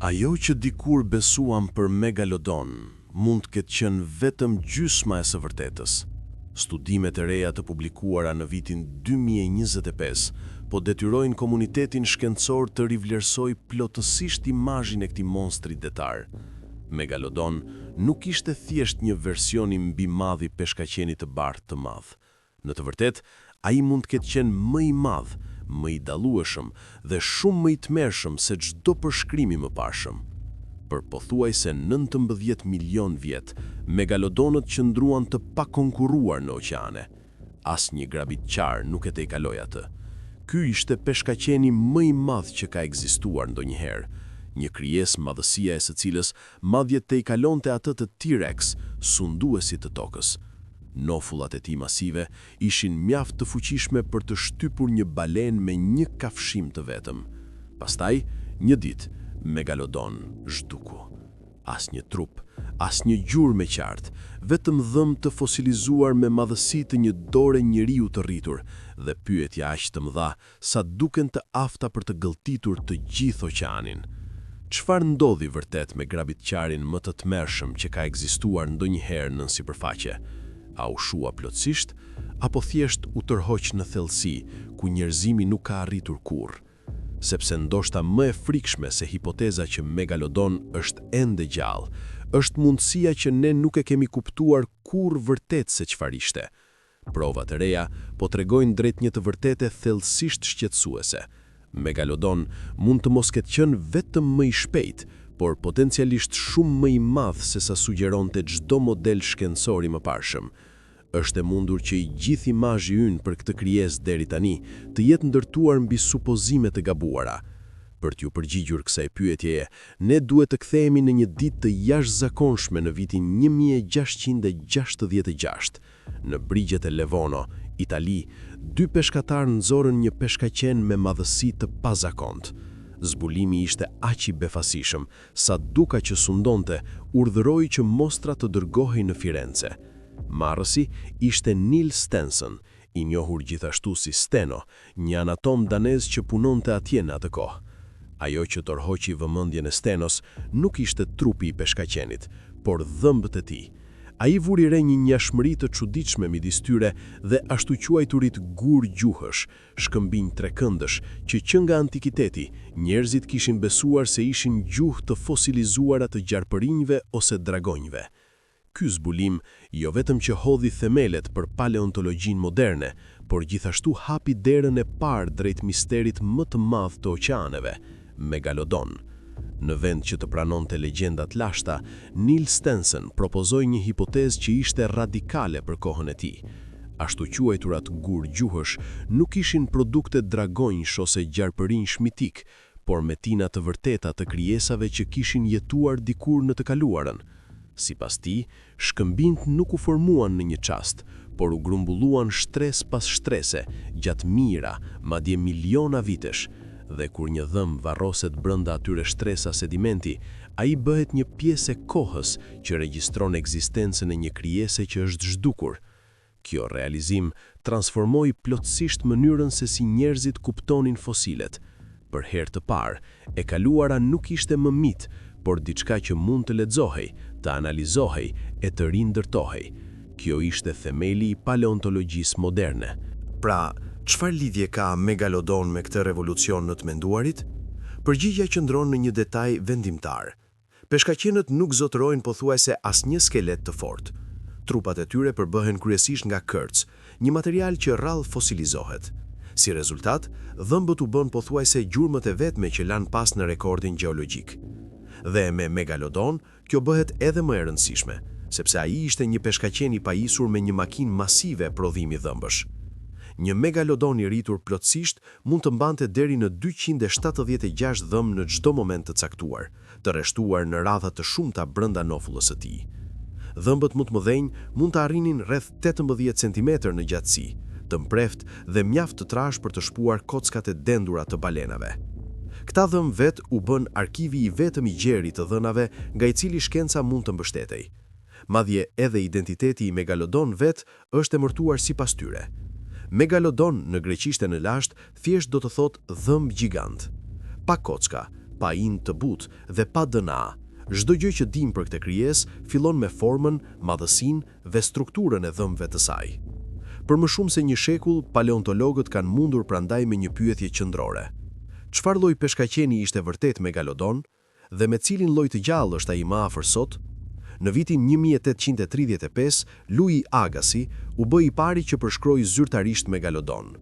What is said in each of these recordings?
Ajo që dikur besuam për Megalodon mund të ketë qenë vetëm gjysma e së vërtetës. Studimet e reja të publikuara në vitin 2025 po detyrojnë komunitetin shkencor të rivlerësoj plotësisht imazhin e këtij monstri detar. Megalodon nuk ishte thjesht një version i mbimadh i peshkaqenit të bardhë të madh. Në të vërtetë, ai mund të ketë qenë më i madh, më i dallueshëm dhe shumë më i tmerrshëm se çdo përshkrim i mëparshëm. Për pothuajse 19 milion vjet, megalodonët qëndruan të pakonkurruar në oqeane. Asnjë grabitqar nuk e tejkaloi atë. Ky ishte peshkaqeni më i madh që ka ekzistuar ndonjëherë, një krijesë madhësia e së cilës madje tejkalonte atë të T-Rex, sunduesit të tokës. Nofullat e tij masive ishin mjaft të fuqishme për të shtypur një balenë me një kafshim të vetëm. Pastaj, një ditë, Megalodon zhduku. Asnjë trup, asnjë gjurmë me qartë, vetëm dhëmbë të fosilizuar me madhësi të një dore njeriu të rritur dhe pyetja aq të mëdha sa duken të afta për të gëlltitur të gjithë oqeanin. Çfarë ndodhi vërtet me grabitqarin më të tmerrshëm që ka ekzistuar ndonjëherë nën sipërfaqe? A u shua plotësisht, apo thjesht u tërhoq në thellësi, ku njerëzimi nuk ka arritur kurrë? Sepse ndoshta më e frikshme se hipoteza që Megalodon është ende gjallë, është mundësia që ne nuk e kemi kuptuar kurrë vërtet se çfarë ishte. Provat e reja po tregojnë drejt një të vërtete thellësisht shqetësuese. Megalodon mund të mos ketë qenë vetëm më i shpejt, por potencialisht shumë më i madh se sa sugjeronte çdo model shkencor i mëparshëm. Është e mundur që i gjithë imazhi ynë për këtë krijesë deri tani të jetë ndërtuar mbi supozime të gabuara. Për t'ju përgjigjur kësaj pyetjeje, ne duhet të kthehemi në një ditë të jashtëzakonshme në vitin 1666. Në brigjet e Levono, Itali, dy peshkatarë nxorën një peshkaqen me madhësi të pazakontë. Zbulimi ishte aq i befasishëm sa duka që sundonte urdhëroi që mostra të dërgohej në Firenze. Marrësi ishte Niels Stensen, i njohur gjithashtu si Steno, një anatom danez që punonte atje në atë kohë. Ajo që tërhoqi vëmendjen e Stenos nuk ishte trupi i peshkaqenit, por dhëmbët e tij. Ai vuri re një ngjashmëri të çuditshme midis tyre dhe ashtu quajturit gur gjuhësh, shkëmbinj trekëndësh, që nga antikiteti njerëzit kishin besuar se ishin gjuhë të fosilizuara të gjarpërinjve ose dragonjve. Ky zbulim jo vetëm që hodhi themelet për paleontologjinë moderne, por gjithashtu hapi derën e parë drejt misterit më të madh të oqeaneve, Megalodon. Në vend që të pranonte legjendat lashta, Niels Stensen propozoi një hipotezë që ishte radikale për kohën e tij. Ashtu quajturat gur gjuhësh nuk ishin produkte dragonjsh ose gjarpërinjsh mitik, por metina të vërteta të krijesave që kishin jetuar dikur në të kaluarën. Sipas tij, shkëmbinjt nuk u formuan në një çast, por u grumbulluan shtres pas shtrese, gjatë mijëra, madje miliona vitesh. Dhe kur një dhëmbë varroset brenda atyre shtresa sedimenti, ai bëhet një pjesë e kohës që regjistron ekzistencën e një krijese që është zhdukur. Kjo realizim transformoi plotësisht mënyrën se si njerëzit kuptonin fosilet. Për herë të parë, e kaluara nuk ishte më mit, por diçka që mund të lexohej, të analizohej e të rindërtohej. Kjo ishte themeli i paleontologjisë moderne. Pra, çfarë lidhje ka Megalodon me këtë revolucion në të menduarit? Përgjigjja qëndron në një detaj vendimtar. Peshkaqenët nuk zotërojnë pothuajse asnjë skelet të fortë. Trupat e tyre përbëhen kryesisht nga kërc, një material që rrallë fosilizohet. Si rezultat, dhëmbët u bën pothuajse gjurmët e vetme që lanë pas në rekordin gjeologjik. Dhe me Megalodon, kjo bëhet edhe më e rëndësishme, sepse ai ishte një peshkaqen i pajisur me një makinë masive prodhimi dhëmbësh. Një Megalodon i rritur plotësisht mund të mbante deri në 276 dhëmbë në çdo moment të caktuar, të rreshtuar në radha të shumta brenda nofullës së tij. Dhëmbët më të mëdhenj mund të arrinin rreth 18 cm në gjatësi, të mpreft dhe mjaft të trash për të shpuar kockat e dendura të balenave. Këta dhëmbë vet u bën arkivi i vetëm i gjerit të dhënave nga i cili shkenca mund të mbështetej. Madje edhe identiteti i Megalodon vet është emërtuar sipas tyre. Megalodon në greqishten e lashtë thjesht do të thotë dhëmbë gjigant. Pa kocka, pa in të butë dhe pa DNA. Çdo gjë që dim për këtë krijesë fillon me formën, madhësinë dhe strukturën e dhëmbëve të saj. Për më shumë se një shekull, paleontologët kanë mundur prandaj me një pyetje qendrore. Çfarë lloj peshkaqeni ishte vërtet megalodon dhe me cilin lloj të gjallë është ai më afër sot? Në vitin 1835, Louis Agassiz u bë i pari që përshkroi zyrtarisht megalodon.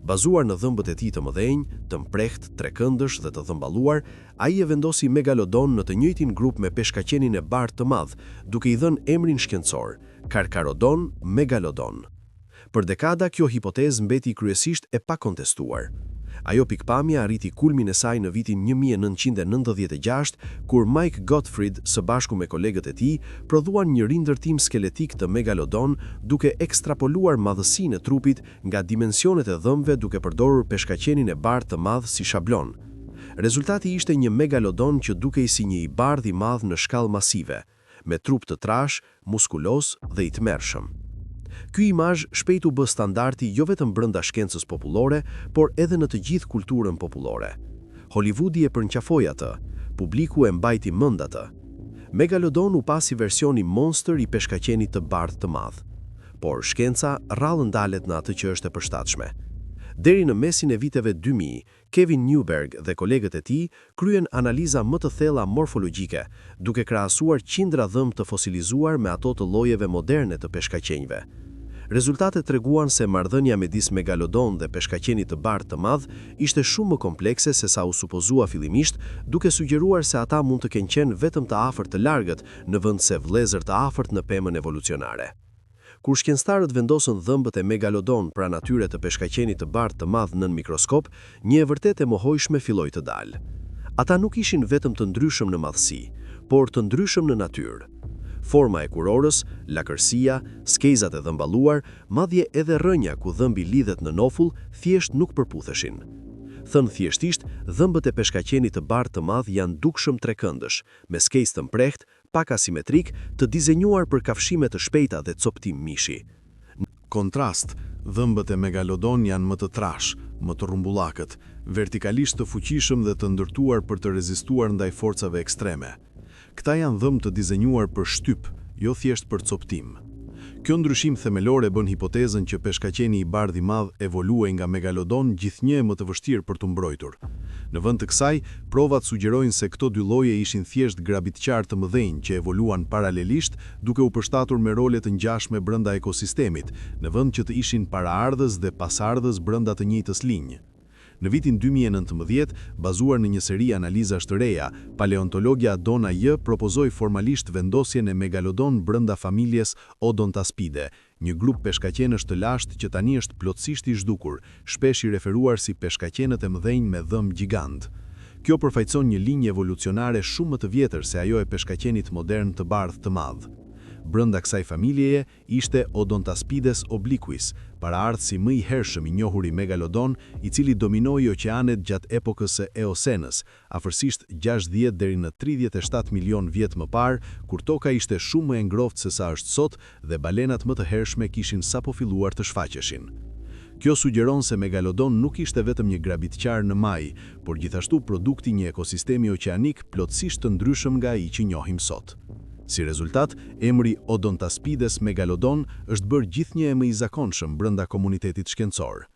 Bazuar në dhëmbët e tij të mëdhenj, të mprehtë, trekëndësh dhe të dhëmballuar, ai e vendosi megalodon në të njëjtin grup me peshkaqenin e bardhë të madh, duke i dhënë emrin shkencor, Carcharodon megalodon. Për dekada kjo hipotezë mbeti kryesisht e pakontestuar. Ajo pikpamje arriti kulmin e saj në vitin 1996, kur Mike Gottfried së bashku me kolegët e tij prodhuan një rindërtim skeletik të megalodon duke ekstrapoluar madhësinë e trupit nga dimensionet e dhëmbëve duke përdorur peshkaqenin e bardhë të madh si shablon. Rezultati ishte një megalodon që dukej si një i bardhë i madh në shkallë masive, me trup të trash, muskulos dhe i tmerrshëm. Ky imazh shpejt u bë standardi jo vetëm brenda shkencës popullore, por edhe në të gjithë kulturën popullore. Hollywoodi e përnqafoi atë, publiku e mbajti mend atë. Megalodon u pasi versioni monster i peshkaqenit të bardhë të madh. Por shkenca rrallë ndalet në atë që është e përshtatshme. Deri në mesin e viteve 2000, Kevin Newberg dhe kolegët e tij kryen analiza më të thella morfologjike, duke krahasuar qindra dhëmb të fosilizuar me ato të llojeve moderne të peshkaqenjve. Rezultatet treguan se marrëdhënia midis megalodon dhe peshkaqenit të bardhë të madh ishte shumë më komplekse se sa u supozua fillimisht, duke sugjeruar se ata mund të kenë qenë vetëm të afërt të largët në vend se vëllezër të afërt në pemën evolucionare. Kur shkencëtarët vendosën dhëmbët e megalodon pranë atyre të peshkaqenit të bardhë të madh nën mikroskop, një e vërtet e mohojshme filloi të dalë. Ata nuk ishin vetëm të ndryshëm në madhësi, por të ndryshëm në natyrë. Forma e kurorës, lakërsia, skezat e dhëmballuar, madje edhe rrënja ku dhëmbi lidhet në nofull, thjesht nuk përputheshin. Thënë thjeshtisht, dhëmbët e peshkaqenit të bardhë të madh janë dukshëm trekëndësh, me skezë të mprehtë, pak asimetrik, të dizenjuar për kafshime të shpejta dhe coptim mishi. Në kontrast, dhëmbët e megalodon janë më të trash, më të rrumbullakët, vertikalisht të fuqishëm dhe të ndërtuar për të rezistuar ndaj forcave ekstreme. Këta janë dhëmbë të dizenjuar për shtyp, jo thjesht për coptim. Kjo ndryshim themelor e bën hipotezën që peshkaqeni i bardhë i madh evoluoi nga megalodon gjithnjë më të vështirë për të mbrojtur. Në vend të kësaj, provat sugjerojnë se këto dy lloje ishin thjesht grabitqar të mëdhenj që evoluan paralelisht duke u përshtatur me role të ngjashme brenda ekosistemit, në vend që të ishin paraardhës dhe pasardhës brenda të njëjtës linjë. Në vitin 2019, bazuar në një seri analizash të reja, paleontologja Donna J. propozoi formalisht vendosjen e megalodon brenda familjes Odontaspide, një grup peshkaqenësh të lashtë që tani është plotësisht i zhdukur, shpesh i referuar si peshkaqenët e mëdhenj me dhëmb gjigant. Kjo përfaqëson një linjë evolucionare shumë më të vjetër se ajo e peshkaqenit modern të bardhë të madh. Brenda kësaj familjeje ishte Odontaspides obliquus, paraardhësi më i hershëm i njohur i megalodon, i cili dominoi oqeanet gjatë epokës së Eosenës, afërsisht 60 deri në 37 milion vjet më parë, kur toka ishte shumë më e ngrohtë se sa është sot dhe balenat më të hershme kishin sapo filluar të shfaqeshin. Kjo sugjeron se megalodon nuk ishte vetëm një grabitqar në maj, por gjithashtu produkti një ekosistemi oqeanik plotësisht të ndryshëm nga ai që njohim sot. Si rezultat, emri Odontaspides megalodon është bërë gjithnjë e më i zakonshëm brenda komunitetit shkencor.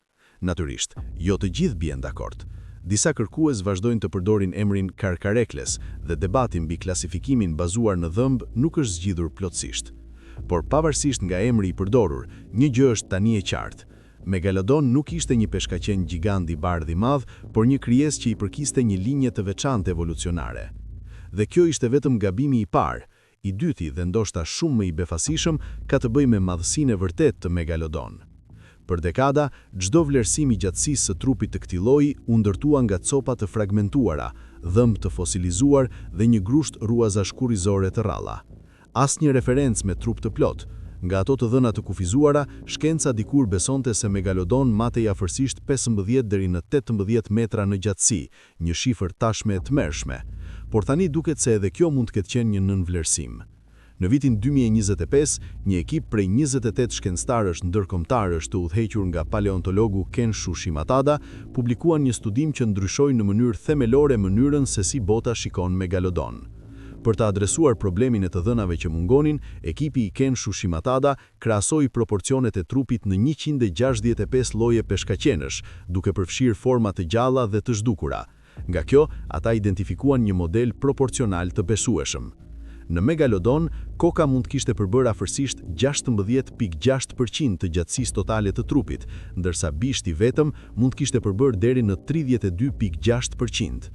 Natyrisht, jo të gjithë bien dakord. Disa kërkues vazhdojnë të përdorin emrin Carcharekles dhe debati mbi klasifikimin bazuar në dhëmb nuk është zgjidhur plotësisht. Por pavarësisht nga emri i përdorur, një gjë është tani e qartë. Megalodon nuk ishte një peshkaqen gjigant i bardhë i madh, por një krijesë që i përkiste një linje të veçantë evolucionare. Dhe kjo ishte vetëm gabimi i parë. I dyti dhe ndoshta shumë më i befasishëm ka të bëjë me madhësinë e vërtetë të megalodon. Për dekada, çdo vlerësim i gjatësisë së trupit të këtij lloji u ndërtua nga copa të fragmentuara, dhëmb të fosilizuar dhe një grusht ruazash kurrizore të rralla. Asnjë referencë me trup të plot. Nga ato të dhëna të kufizuara, shkenca dikur besonte se megalodon matej afërsisht 15 deri në 18 metra në gjatësi, një shifër tashmë e tmerrshme. Por tani duket se edhe kjo mund të ketë qenë një nënvlerësim. Në vitin 2025, një ekip prej 28 shkencëtarësh ndërkombëtarësh të udhëhequr nga paleontologu Kenshu Shimatada publikuan një studim që ndryshoi në mënyrë themelore mënyrën se si bota shikon megalodon. Për të adresuar problemin e të dhënave që mungonin, ekipi i Kenshu Shimatada krahasoi proporcionet e trupit në 165 lloje peshkaqenësh, duke përfshirë forma të gjalla dhe të zhdukura. Nga kjo, ata identifikuan një model proporcional të besueshëm. Në megalodon, koka mund të kishte përbërë afërsisht 16.6% të gjatësisë totale të trupit, ndërsa bishti vetëm mund të kishte përbërë deri në 32.6%.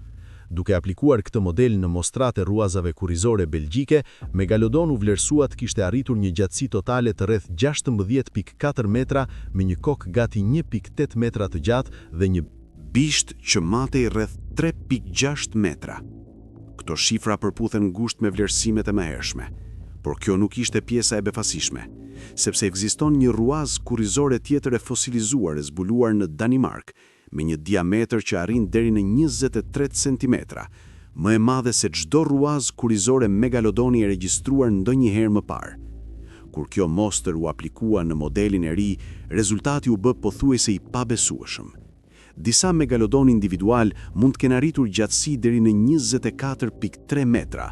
Duke aplikuar këtë model në mostrat e ruazave kurrizore belgjike, megalodon u vlerësua të kishte arritur një gjatësi totale të rreth 16.4 metra me një kokë gati 1.8 metra të gjatë dhe një bisht që matej rreth 3.6 metra. Këto shifra përputhen ngushtë me vlerësimet e mëhershme, por kjo nuk ishte pjesa e befasishme, sepse ekziston një ruaz kurrizore tjetër e fosilizuar e zbuluar në Danimark, me një diametër që arrin deri në 23 cm, më e madhe se çdo ruaz kurrizore megalodoni e regjistruar ndonjëherë më parë. Kur kjo mostër u aplikua në modelin e ri, rezultati u bë pothuajse i pabesueshëm. Disa megalodon individual mund të kenë arritur gjatësi deri në 24.3 metra.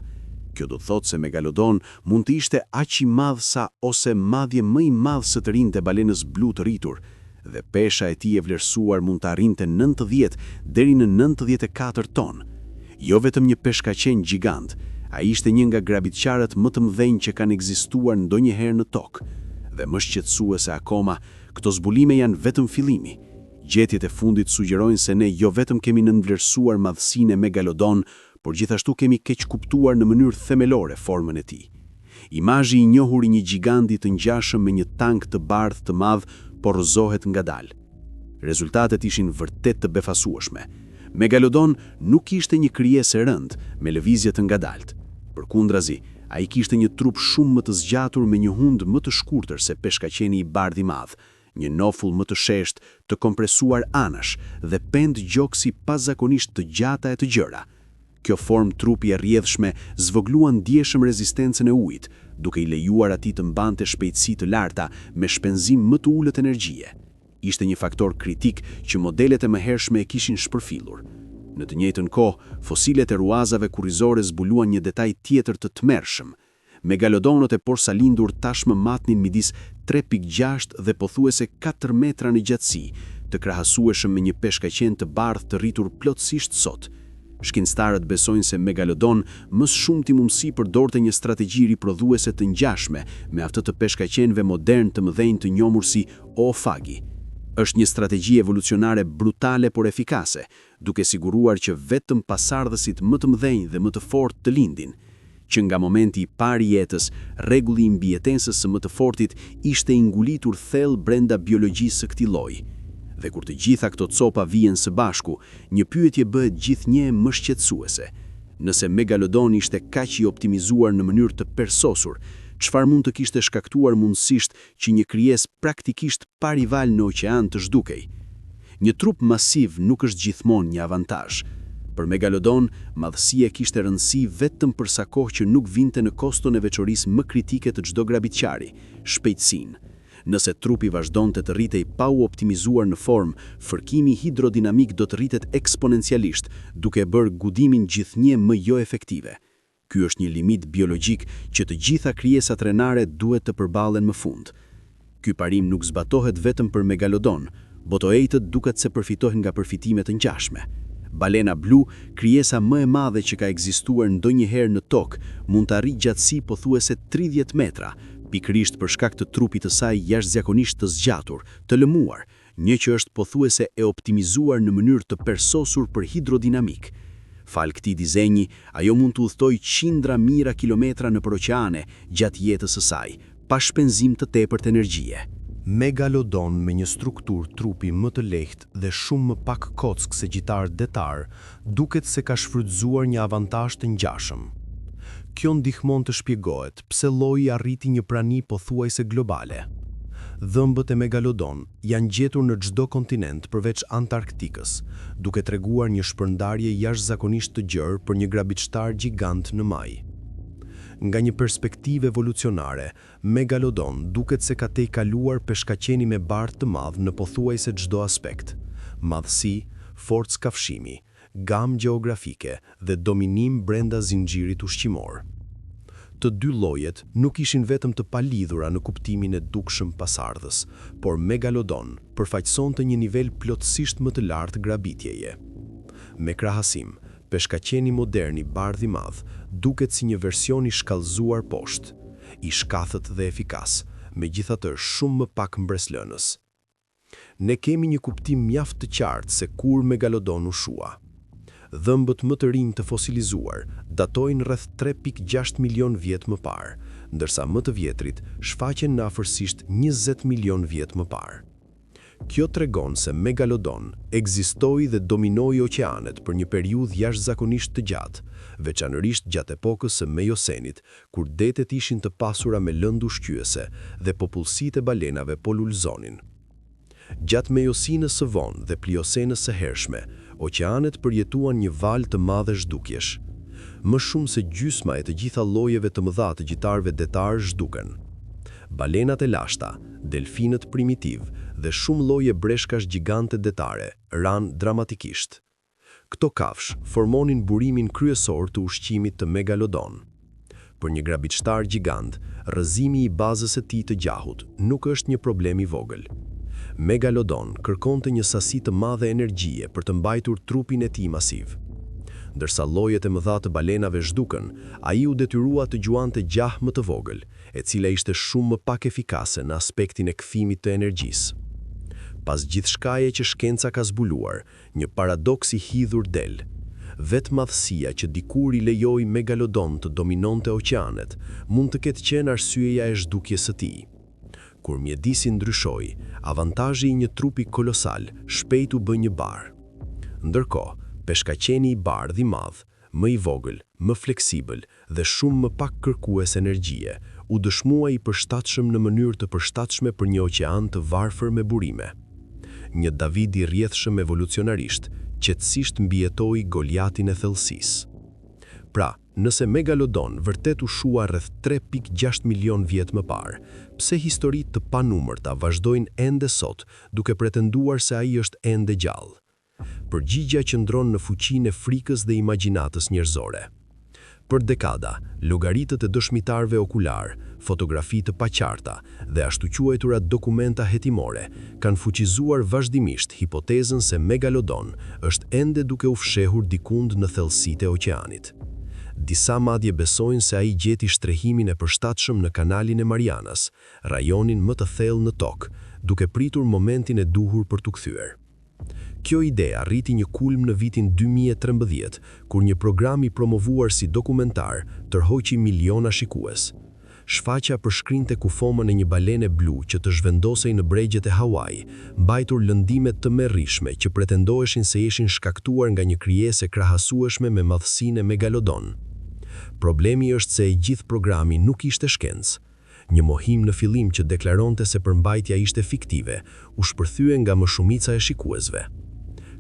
Kjo do të thotë se megalodon mund të ishte aq i madh sa ose madje më i madh se të rinte balenës blu të rritur, dhe pesha e tij e vlerësuar mund të arrinte 90 deri në 94 ton. Jo vetëm një peshkaqen gjigant, ai ishte një nga grabitqarët më të mëdhenj që kanë ekzistuar ndonjëherë në tokë. Dhe më shqetësuese akoma, këto zbulime janë vetëm fillimi. Gjetjet e fundit sugjerojnë se ne jo vetëm kemi nënvlerësuar madhësinë e megalodon, por gjithashtu kemi keq kuptuar në mënyrë themelore formën e tij. Imazhi i njohur i një giganti të ngjashëm me një tank të bardhë të madh porrozohet ngadalë. Rezultatet ishin vërtet të befasueshme. Megalodon nuk ishte një krijesë e rëndë me lëvizje të ngadaltë. Përkundrazi, ai kishte një trup shumë më të zgjatur me një hund më të shkurtër se peshkaqeni i bardhë i madh, një nofull më të sheshtë, të kompresuar anash dhe pend gjoksi pazakonisht të gjata e të gjëra. Kjo formë trupi e rrjedhshme zvogluan ndjeshëm rezistencën e ujit, duke i lejuar atij të mbante shpejtësi të larta me shpenzim më të ulët energjie. Ishte një faktor kritik që modelet e mëhershme e kishin shpërfillur. Në të njëjtën kohë, fosilet e ruazave kurrizore zbuluan një detaj tjetër të tmerrshëm. Megalodonët e porsalindur tashmë matnin midis 3.6 dhe pothuajse 4 metra në gjatësi, të krahasueshëm me një peshkaqen të bardhë të rritur plotësisht sot. Shkencëtarët besojnë se megalodon më së shumti mundësi përdorte një strategji riprodhuese të ngjashme me atë të peshkaqenëve modern të mëdhenj të njohur si oofagi. Është një strategji evolucionare brutale por efikase, duke siguruar që vetëm pasardhësit më të mëdhenj dhe më të fortë të lindin, që nga momenti i parë i jetës, rregulli i mbijetesës së më të fortit ishte i ngulitur thellë brenda biologjisë së këtij lloji. Dhe kur të gjitha këto copa vihen së bashku, një pyetje bëhet gjithnjë më shqetësuese. Nëse megalodon ishte kaq i optimizuar në mënyrë të persosur, çfarë mund të kishte shkaktuar mundësisht që një krijesë praktikisht pa rival në oqean të zhdukej? Një trup masiv nuk është gjithmonë një avantazh. Për megalodon, madhësia kishte rëndësi vetëm për sa kohë që nuk vinte në koston e veçorisë më kritike të çdo grabitqari, shpejtësinë. Nëse trupi vazhdonte të rritej pa u optimizuar në formë, fërkimi hidrodinamik do të rritet eksponencialisht, duke bërë gudimin gjithnjë më jo efektive. Ky është një limit biologjik që të gjitha krijesat renare duhet të përballen më fund. Ky parim nuk zbatohet vetëm për megalodon, botoejtët duket se përfitojnë nga përfitime të ngjashme. Balena blu, krijesa më e madhe që ka ekzistuar ndonjëherë në tokë, mund të arrijë gjatësi pothuajse 30 metra, pikërisht për shkak të trupit të saj jashtëzakonisht të zgjatur, të lëmuar, një që është pothuajse e optimizuar në mënyrë të persosur për hidrodinamik. Fal këtij dizenji, ajo mund të udhtojë qindra mijëra kilometra nëpër oqeane gjatë jetës së saj, pa shpenzim të tepërt energjie. Megalodon me një strukturë trupi më të lehtë dhe shumë më pak kock se gjitar detar, duket se ka shfrytzuar një avantazh të ngjashëm. Kjo ndihmon të shpjegohet pse lloji arriti një prani pothuajse globale. Dhëmbët e megalodon janë gjetur në çdo kontinent përveç Antarktikës, duke treguar një shpërndarje jashtëzakonisht të gjerë për një grabitshtar gjigant në maj. Nga një perspektivë evolucionare, Megalodon duket se ka tejkaluar peshkaqeni me bardh të madh në pothuajse çdo aspekt: madhësi, forcë kafshimi, gamë gjeografike dhe dominim brenda zinxhirit ushqimor. Të dy llojet nuk ishin vetëm të palidhura në kuptimin e dukshëm pasardhës, por Megalodon përfaqësonte një nivel plotësisht më të lartë grabitjeje. Me krahasim, peshkaqeni modern i bardh i madh duket si një version i shkallëzuar poshtë, i shkathët dhe efikas, megjithatë shumë më pak mbreslënës. Ne kemi një kuptim mjaft të qartë se kur Megalodon u shua. Dhëmbët më të rinj të fosilizuar datojnë rreth 3.6 milion vjet më parë, ndërsa më të vjetrit shfaqen në afërsisht 20 milion vjet më parë. Kjo tregon se Megalodon ekzistoi dhe dominoi oqeanet për një periudhë jashtëzakonisht të gjatë, veçanërisht gjatë epokës së Mejosenit, kur detet ishin të pasura me lëndë ushqyese dhe popullsitë e balenave po lulëzonin. Gjatë Mejosinës së vonë dhe Pliosenës së hershme, oqeanet përjetuan një valë të madhe zhdukjesh. Më shumë se gjysma e të gjitha llojeve të mëdha të gjitarëve detar zhduken. Balenat e lashta, delfinët primitiv dhe shumë lloje breshkash gjigante detare ranë dramatikisht. Këto kafsh formonin burimin kryesor të ushqimit të Megalodon. Për një grabitshtar gjigant, rrëzimi i bazës së tij të gjahut nuk është një problem i vogël. Megalodon kërkonte një sasi të madhe energjie për të mbajtur trupin e tij masiv. Ndërsa llojet e mëdha të balenave zhduken, ai u detyrua të gjuante gjah më të vogël, e cila ishte shumë më pak efikase në aspektin e kthimit të energjisë. Pas gjithçkaje që shkenca ka zbuluar, një paradoks i hidhur del. Vetë madhësia që dikur i lejoi Megalodon të dominonte oqeanet, mund të ketë qenë arsyeja e zhdukjes së tij. Kur mjedisi ndryshoi, avantazhi i një trupi kolosal shpejt u bë një bar. Ndërkohë, peshkaqeni i bardh i madh, më i vogël, më fleksibël dhe shumë më pak kërkues energjie, u dëshmua i përshtatshëm në mënyrë të përshtatshme për një oqean të varfër me burime. Një David i rrjedhshëm evolucionarisht, qetësisht mbijetoi Goliatin e thellësisë. Pra, nëse Megalodon vërtet u shua rreth 3.6 milion vjet më parë, pse historitë të panumërta vazhdojnë ende sot duke pretenduar se ai është ende gjallë? Përgjigjja qëndron në fuqinë e frikës dhe imagjinatës njerëzore. Për dekada, llogaritët e dëshmitarëve okular, fotografi të paqarta dhe ashtu quajtura dokumenta hetimore kanë fuqizuar vazhdimisht hipotezën se Megalodon është ende duke u fshehur dikund në thellësitë e oqeanit. Disa madje besojnë se ai gjeti shtrehimin e përshtatshëm në kanalin e Marianas, rajonin më të thellë në tokë, duke pritur momentin e duhur për t'u kthyer. Kjo ide arriti një kulm në vitin 2013, kur një program i promovuar si dokumentar tërhoqi miliona shikues. Shfaqja përshkrinte kufomën e një balene blu që të zhvendosej në bregjet e Hawaii, mbajtur lëndime të merrishme që pretendoheshin se ishin shkaktuar nga një krijesë krahasueshme me madhësinë e Megalodon. Problemi është se i gjithë programi nuk ishte shkencë. Një mohim në fillim që deklaronte se përmbajtja ishte fiktive, u shpërthye nga më shumica e shikuesve.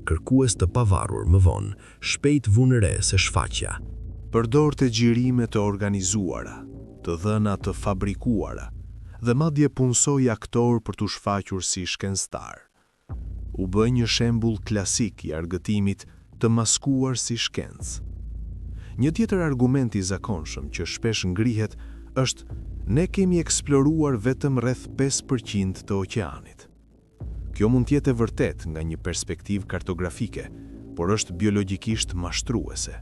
Kërkues të pavarur më vonë, shpejt vunë re se shfaqja përdorte xhirime të organizuara, të dhëna të fabrikuara, dhe madje punsoi aktor për t'u shfaqur si shkencëtar. U bë një shembull klasik i argëtimit të maskuar si shkencë. Një tjetër argument i zakonshëm që shpesh ngrihet është: ne kemi eksploruar vetëm rreth 5% të oqeanit. Kjo mund t'jetë e vërtet nga një perspektivë kartografike, por është biologjikisht mashtruese.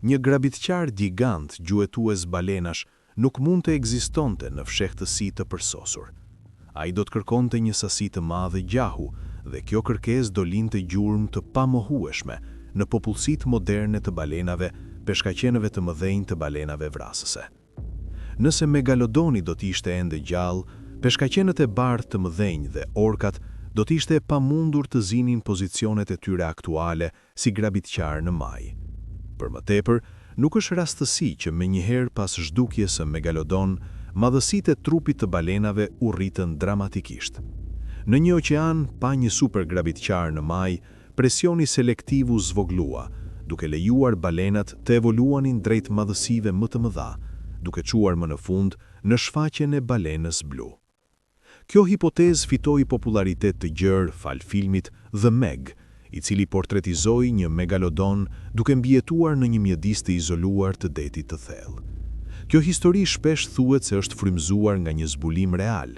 Një grabitqar gigant gjuetues balenash nuk mund të ekzistonte në fshehtësi të përsosur. Ai do të kërkonte një sasi të madhe gjahu, dhe kjo kërkesë do linte gjurmë të pamohueshme në popullsitë moderne të balenave, peshkaqenëve të mëdhenj të balenave vrasëse. Nëse Megalodoni do t'ishte ende gjallë, peshkaqenët e bardhë të mëdhenj dhe orkat do t'ishte pamundur të zinin pozicionet e tyre aktuale si grabitqar në maj. Për më tepër, nuk është rastësi që menjëherë pas zhdukjes së Megalodon, madhësitë e trupit të balenave u rritën dramatikisht. Në një oqean pa një super grabitqar në maj, presioni selektiv u zvogëlua, duke lejuar balenat të evoluanin drejt madhësive më të mëdha, duke quar më në fund në shfaqjen e balenës blu. Kjo hipotezë fitoi popularitet të gjerë fal filmit The Meg, i cili portretizoi një megalodon duke mbijetuar në një mjedis të izoluar të detit të thellë. Kjo histori shpesh thuhet se është frymëzuar nga një zbulim real.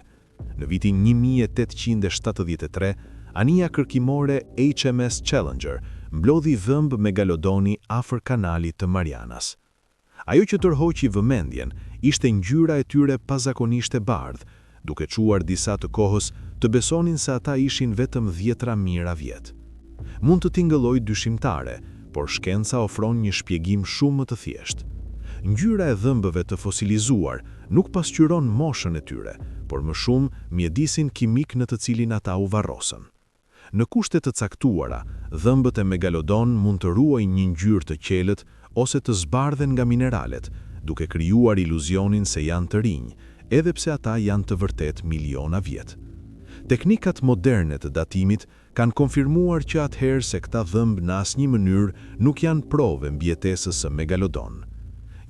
Në vitin 1873, anija kërkimore HMS Challenger mblodhi dhëmb megalodoni afër kanalit të Marianas. Ajo që tërhoqi vëmendjen ishte ngjyra e tyre pazakonisht e bardhë, duke quar disa të kohës të besonin se ata ishin vetëm 10 mijëra vjet. Mund të tingëllojë dyshimtare, por shkenca ofron një shpjegim shumë më të thjeshtë. Ngjyra e dhëmbëve të fosilizuar nuk pasqyron moshën e tyre, por më shumë mjedisin kimik në të cilin ata u varrosën. Në kushte të caktuara, dhëmbët e megalodon mund të ruajnë një ngjyrë të qelët ose të zbardhen nga mineralet, duke krijuar iluzionin se janë të rinj, edhe pse ata janë të vërtet miliona vjet. Teknikat moderne të datimit kanë konfirmuar që atëherë se këta dhëmb në asnjë mënyrë nuk janë provë mbjetesës së megalodon.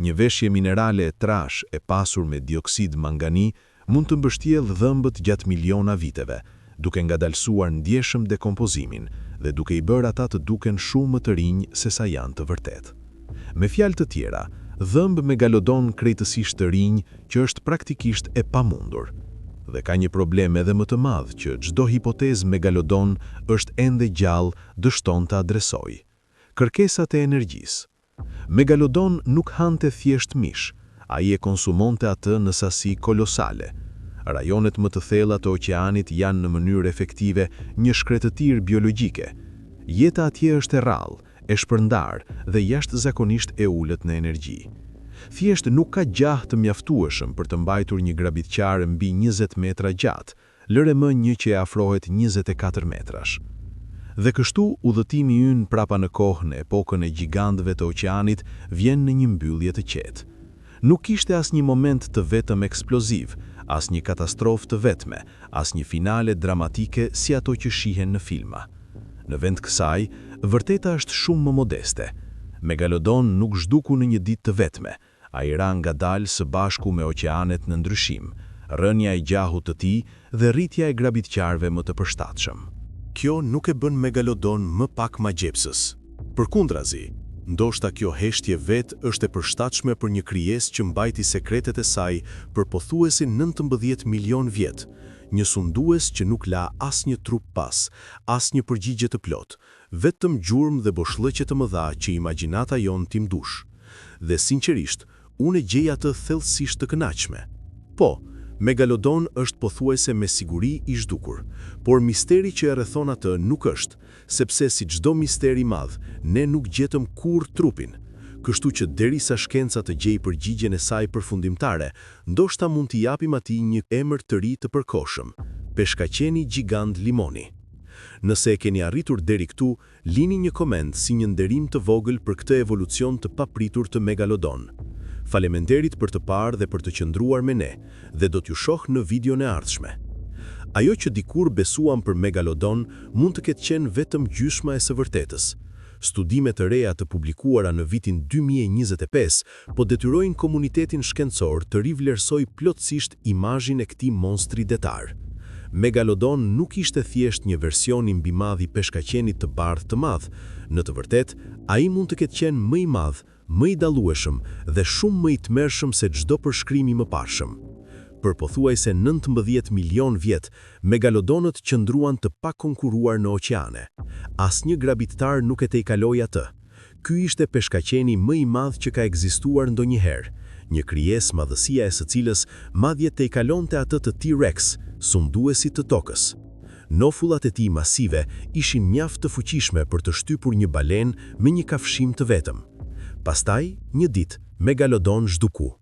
Një veshje minerale e trash e pasur me dioksid mangani mund të mbështjellë dhëmbët gjatë miliona viteve, duke ngadalësuar ndjeshëm dekompozimin dhe duke i bërë ata të duken shumë më të rinj se sa janë të vërtet. Me fjalë të tjera, dhëmb megalodon krejtësisht të rinj që është praktikisht e pamundur. Dhe ka një problem edhe më të madh që çdo hipotezë megalodon është ende gjallë dështon të adresojë. Kërkesat e energjisë. Megalodon nuk hante thjesht mish, ai e konsumonte atë në sasi kolosale. Rajonet më të thella të oqeanit janë në mënyrë efektive një shkretëtirë biologjike. Jeta atje është e rrallë, e shpërndar dhe jashtëzakonisht e ulët në energji. Thjesht nuk ka gjah të mjaftueshëm për të mbajtur një grabitqar mbi 20 metra gjatë, lëre më një që e afrohet 24 metrash. Dhe kështu udhëtimi ynë prapa në kohë në epokën e gjigantëve të oqeanit vjen në një mbyllje të qetë. Nuk kishte as një moment të vetëm eksploziv, as një katastrofë të vetme, as një finale dramatike si ato që shihen në filma. Në vend kësaj, vërteta është shumë më modeste. Megalodon nuk zhduku në një ditë të vetme, a i ra ngadalë së bashku me oqeanet në ndryshim, rënja e gjahut të tij dhe rritja e grabitqarëve më të përshtatshëm. Kjo nuk e bën megalodon më pak magjepsës. Përkundrazi, ndoshta kjo heshtje vetë është e përshtatshme për një krijesë që mbajti sekretet e saj për pothuesi 19 milion vjet, një sundues që nuk la asnjë trup pas, asnjë përgjigje të plot, vetëm gjurmë dhe boshllëqe të mëdha që imagjinata jon tim dush. Dhe sinqerisht, unë e gjej atë thellësisht të kënaqshme. Po, megalodon është pothuese me siguri i zhdukur, por misteri që e rrethon atë nuk është, sepse si çdo misteri i madh, ne nuk gjetëm kurrë trupin. Kështu që derisa shkenca të gjejë përgjigjen e saj përfundimtare, ndoshta mund t'i japim atij një emër të ri të përkohshëm, peshkaqeni gjigant limoni. Nëse e keni arritur deri këtu, lini një koment si një nderim të vogël për këtë evolucion të papritur të megalodon. Faleminderit për të parë dhe për të qëndruar me ne, dhe do t'ju shoh në videon e ardhshme. Ajo që dikur besuam për megalodon mund të ketë qenë vetëm gjysma e së vërtetës. Studime të reja të publikuara në vitin 2025 po detyrojnë komunitetin shkencor të rivlerësoj plotësisht imazhin e këtij monstri detar. Megalodon nuk ishte thjesht një version i mbimadh i peshkaqenit të bardhë të madh. Në të vërtetë, ai mund të ketë qenë më i madh, më i dallueshëm dhe shumë më i tmerrshëm se çdo përshkrim i mëparshëm. Për pothuajse 19 milion vjet, megalodonët qëndruan të pakonkuruar në oqeane. Asnjë grabittar nuk e tejkaloi atë. Ky ishte peshkaqeni më i madh që ka ekzistuar ndonjëherë, një krijesë madhësia e së cilës madje tejkalonte atë të T-Rex, sunduesit të tokës. Nofullat e tij masive ishin mjaft të fuqishme për të shtypur një balenë me një kafshim të vetëm. Pastaj, një ditë, megalodon zhduku.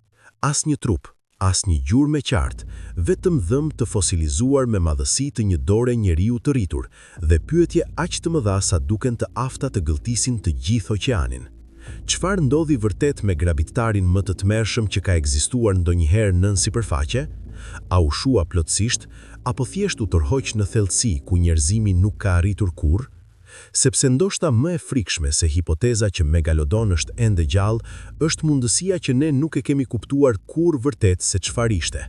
Asnjë trup, asnjë gjurmë me qartë, vetëm dhëmb të fosilizuar me madhësi të një dore njeriu të rritur dhe pyetje aq të mëdha sa duken të afta të gëlltisin të gjithë oqeanin. Çfarë ndodhi vërtet me grabitarin më të tmerrshëm që ka ekzistuar ndonjëherë nën sipërfaqe? A u shua plotësisht, apo thjesht u tërhoq në thellësi ku njerëzimi nuk ka arritur kurrë? Sepse ndoshta më e frikshme se hipoteza që Megalodon është ende gjallë, është mundësia që ne nuk e kemi kuptuar kur vërtet se çfarë ishte.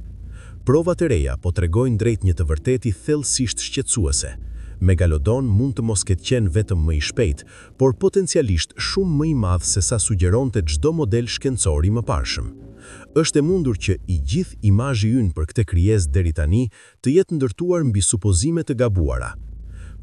Provat e reja po tregojnë drejt një të vërteti thellësisht shqetësuese. Megalodon mund të mos ketë qenë vetëm më i shpejt, por potencialisht shumë më i madh se sa sugjeronte çdo model shkencor i mëparshëm. Është e mundur që i gjithë imazhi ynë për këtë krijesë deri tani të jetë ndërtuar mbi supozime të gabuara.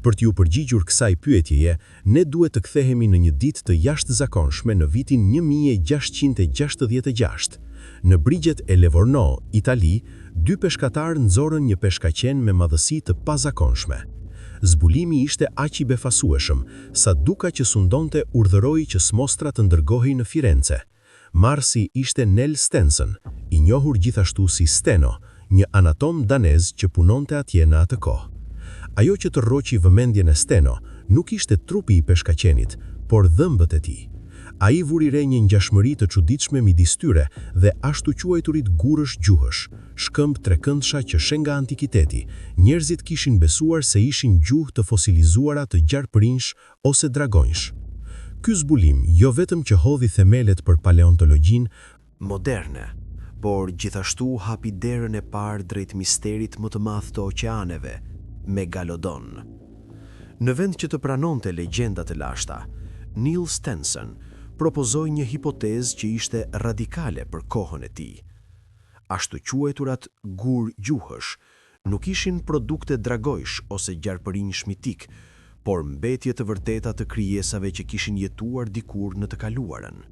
Për t'ju përgjigjur kësaj pyetjeje, ne duhet të kthehemi në një ditë të jashtëzakonshme në vitin 1666. Në brigjet e Livorno, Itali, 2 peshkatarë nxorën një peshkaqen me madhësi të pazakonshme. Zbulimi ishte aq i befasueshëm, sa duka që sundonte urdhëroi që smostra të ndërgohej në Firenze. Marsi ishte Nel Stenson, i njohur gjithashtu si Steno, një anatom danez që punonte atje në atë kohë. Ajo që të rroqi vëmendjen e Steno nuk ishte trupi i peshkaqenit, por dhëmbët e tij. Ai vuri re një ngjashmëri të çuditshme midis tyre dhe ashtu quajturit gurësh gjuhësh, shkëmb trekëndsha që shën nga antikiteti, njerëzit kishin besuar se ishin gjuhë të fosilizuara të gjarpërinjsh ose dragonjsh. Ky zbulim jo vetëm që hodhi themelet për paleontologjinë moderne, por gjithashtu hapi derën e parë drejt misterit më të madh të oqeaneve, Megalodon. Në vend që të pranonte legjendat e lashta, Neil Stenson propozoi një hipotezë që ishte radikale për kohën e tij. Ashtu quajturat gur gjuhësh nuk ishin produkte dragojsh ose gjarpërinjsh mitik, por mbetje të vërteta të krijesave që kishin jetuar dikur në të kaluarën.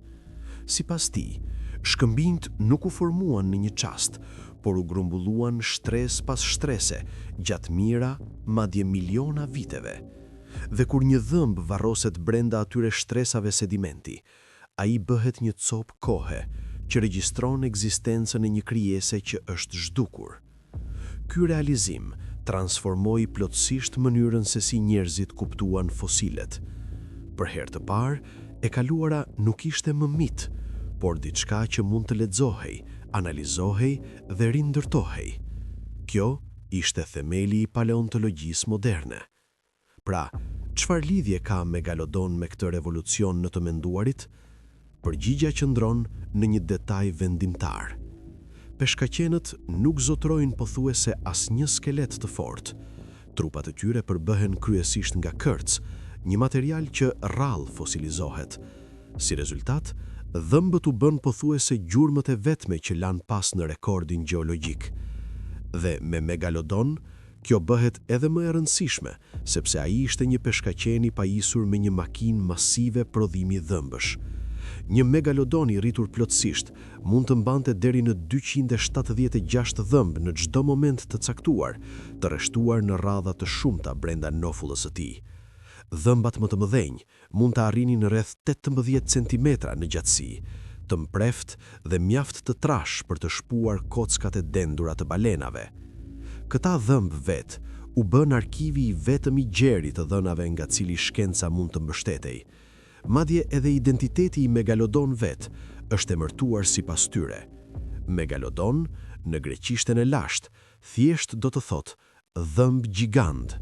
Sipas tij, shkëmbinjt nuk u formuan në një çast, por u grumbulluan shtres pas shtrese, gjatë mijëra, madje miliona viteve. Dhe kur një dhëmb varroset brenda atyre shtresave sedimenti, ai bëhet një copë kohe që regjistron ekzistencën e një krijese që është zhdukur. Ky realizim transformoi plotësisht mënyrën se si njerëzit kuptuan fosilet. Për herë të parë, e kaluara nuk ishte më mit, por diçka që mund të lexohej, analizohej dhe rindërtohej. Kjo ishte themeli i paleontologjisë moderne. Pra, çfarë lidhje ka Megalodon me këtë revolucion në të menduarit? Përgjigja qëndron në një detaj vendimtar. Peshkaqenët nuk zotrojnë pothuajse asnjë skelet të fortë. Trupat e tyre përbëhen kryesisht nga kërc, një material që rrallë fosilizohet. Si rezultat, dhëmbët u bën pothuajse gjurmët e vetme që lanë pas në rekordin gjeologjik. Dhe me Megalodon, kjo bëhet edhe më e rëndësishme, sepse ai ishte një peshkaqen i pajisur me një makinë masive prodhimi dhëmbësh. Një Megalodon i rritur plotësisht mund të mbante deri në 276 dhëmbë në çdo moment të caktuar, të rreshtuar në radha të shumta brenda nofullës së tij. Dhëmbat më të mëdhenj mund të arrinin rreth 18 cm në gjatësi, të mpreft dhe mjaft të trash për të shpuar kockat e dendura të balenave. Këta dhëmbë vet u bën arkivi i vetëm i gjerit të dhënave nga cili shkenca mund të mbështetej. Madje edhe identiteti i Megalodon vet është emërtuar sipas tyre. Megalodon, në greqishten e lashtë, thjesht do të thotë dhëmb gjigant,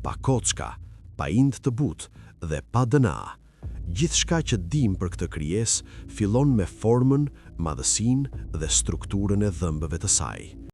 pa kocka, pa ind të butë dhe pa dëna. Gjithçka që dim për këtë krijesë fillon me formën, madhësinë dhe strukturën e dhëmbëve të saj.